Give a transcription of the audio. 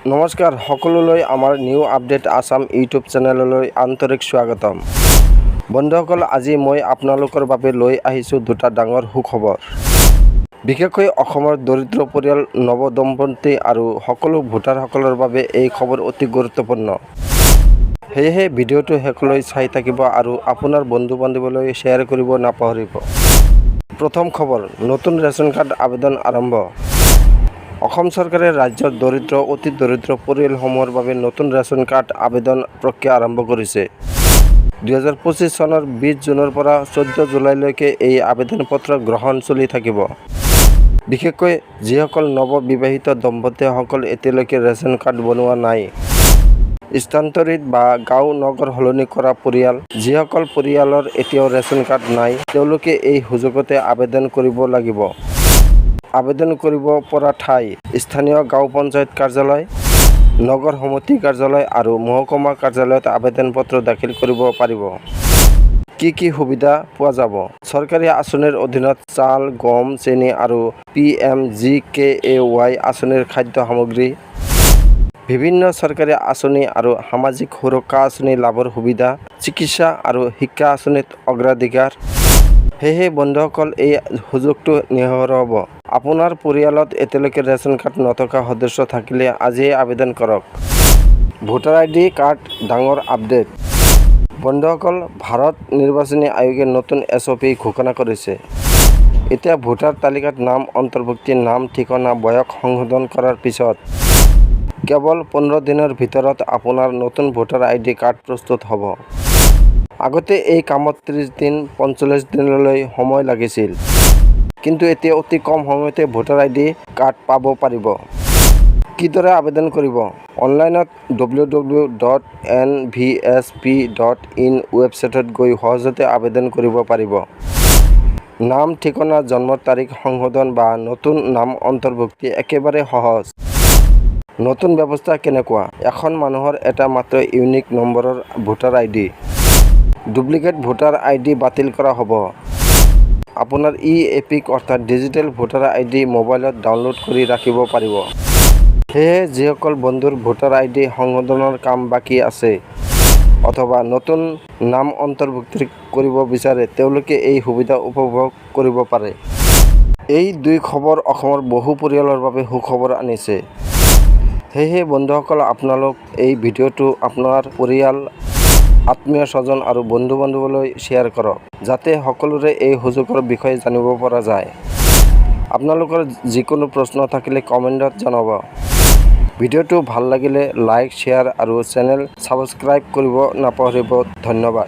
নমস্কাৰ সকলোলৈ আমাৰ নিউ আপডেট আসাম ইউটিউব চেনেললৈ আন্তৰিক স্বাগতম। বন্ধুসকল, আজি মই আপোনালোকৰ বাবে লৈ আহিছোঁ দুটা ডাঙৰ সুখবৰ। বিশেষকৈ অসমৰ দৰিদ্ৰ পৰিয়াল, নৱদম্পতি আৰু সকলো ভোটাৰসকলৰ বাবে এই খবৰ অতি গুৰুত্বপূৰ্ণ। সেয়েহে ভিডিঅ'টো শেষলৈ চাই থাকিব আৰু আপোনাৰ বন্ধু-বান্ধৱীলৈ শ্বেয়াৰ কৰিব নাপাহৰিব। প্ৰথম খবৰ, নতুন ৰেচন কাৰ্ড আবেদন আৰম্ভ। অসম চৰকাৰে ৰাজ্যৰ দৰিদ্ৰ অতি দৰিদ্ৰ পৰিয়ালসমূহৰ বাবে নতুন ৰেচন কাৰ্ড আবেদন প্ৰক্ৰিয়া আৰম্ভ কৰিছে। 2025 চনৰ 20 জুনৰ পৰা 14 জুলাইলৈকে এই আবেদন পত্ৰ গ্ৰহণ চলি থাকিব। বিশেষকৈ যিসকল নৱবিবাহিত দম্পতীসকল এতিয়ালৈকে ৰেচন কাৰ্ড বনোৱা নাই, স্থানান্তৰিত বা গাঁও নগৰ সলনি কৰা পৰিয়াল, যিসকল পৰিয়ালৰ এতিয়াও ৰেচন কাৰ্ড নাই, তেওঁলোকে এই সুযোগতে আবেদন কৰিব লাগিব। আবেদন কৰিব পৰা ঠাই: স্থানীয় গাঁও পঞ্চায়ত কাৰ্যালয়, নগৰ সমিতি কাৰ্যালয় আৰু মহকুমা কাৰ্যালয়ত আবেদন পত্ৰ দাখিল কৰিব পাৰিব। কি সুবিধা পোৱা যাব? চৰকাৰী আঁচনিৰ অধীনত চাউল, গম, চেনি আৰু PMGKAY আঁচনিৰ খাদ্য সামগ্ৰী, বিভিন্ন চৰকাৰী আঁচনি আৰু সামাজিক সুৰক্ষা আঁচনি লাভৰ সুবিধা, চিকিৎসা আৰু শিক্ষা আঁচনিত অগ্ৰাধিকাৰ। সেয়েহে বন্ধুসকল, এই সুযোগটো নেহেৰুৱাব। আপোনাৰ পৰিয়ালত এতিয়ালৈকে ৰেচন কাৰ্ড নথকা সদস্য থাকিলে আজিয়ে আবেদন কৰক। ভোটাৰ ID কাৰ্ড ডাঙৰ আপডেট। বন্ধুসকল, ভাৰত নিৰ্বাচনী আয়োগে নতুন SOP ঘোষণা কৰিছে। এতিয়া ভোটাৰ তালিকাত নাম অন্তৰ্ভুক্তি, নাম ঠিকনা, বয়স সংশোধন কৰাৰ পিছত কেৱল 15 দিনৰ ভিতৰত আপোনাৰ নতুন ভোটাৰ ID কাৰ্ড প্ৰস্তুত হ'ব। আগতে এই কামত 30 দিন 45 দিনলৈ সময় লাগিছিল, কিন্তু এতিয়া অতি কম সময়তে ভোটাৰ ID কাৰ্ড পাব পাৰিব। কিদৰে আবেদন কৰিব? অনলাইনত www.nvsp.in ৱেবছাইটত গৈ সহজতে আবেদন কৰিব পাৰিব। নাম, ঠিকনা, জন্মৰ তাৰিখ সংশোধন বা নতুন নাম অন্তৰ্ভুক্তি একেবাৰে সহজ। নতুন ব্যৱস্থা কেনেকুৱা? এখন মানুহৰ এটা মাত্ৰ ইউনিক নম্বৰৰ voter ID। Duplicate voter ID বাতিল কৰা হ'ব। আপোনাৰ ePIC অৰ্থাৎ ডিজিটেল ভোটাৰ ID মোবাইলত ডাউনলোড কৰি ৰাখিব পাৰিব। সেয়েহে যিসকল বন্ধুৰ ভোটাৰ ID সংশোধনৰ কাম বাকী আছে অথবা নতুন নাম অন্তৰ্ভুক্তি কৰিব বিচাৰে, তেওঁলোকে এই সুবিধা উপভোগ কৰিব পাৰে। এই দুই খবৰ অসমৰ বহু পৰিয়ালৰ বাবে সুখবৰ আনিছে। সেয়েহে বন্ধুসকল, আপোনালোক এই ভিডিঅ'টো আপোনাৰ পৰিয়াল, আত্মীয় স্বজন আৰু বন্ধু-বান্ধৱীলৈ শ্বেয়াৰ কৰক, যাতে সকলোৰে এই সুযোগৰ বিষয়ে জানিব পৰা যায়। আপোনালোকৰ যিকোনো প্ৰশ্ন থাকিলে কমেণ্টত জনাব। ভিডিঅ'টো ভাল লাগিলে লাইক, শ্বেয়াৰ আৰু চেনেল ছাবস্ক্ৰাইব কৰিব নাপাহৰিব। ধন্যবাদ।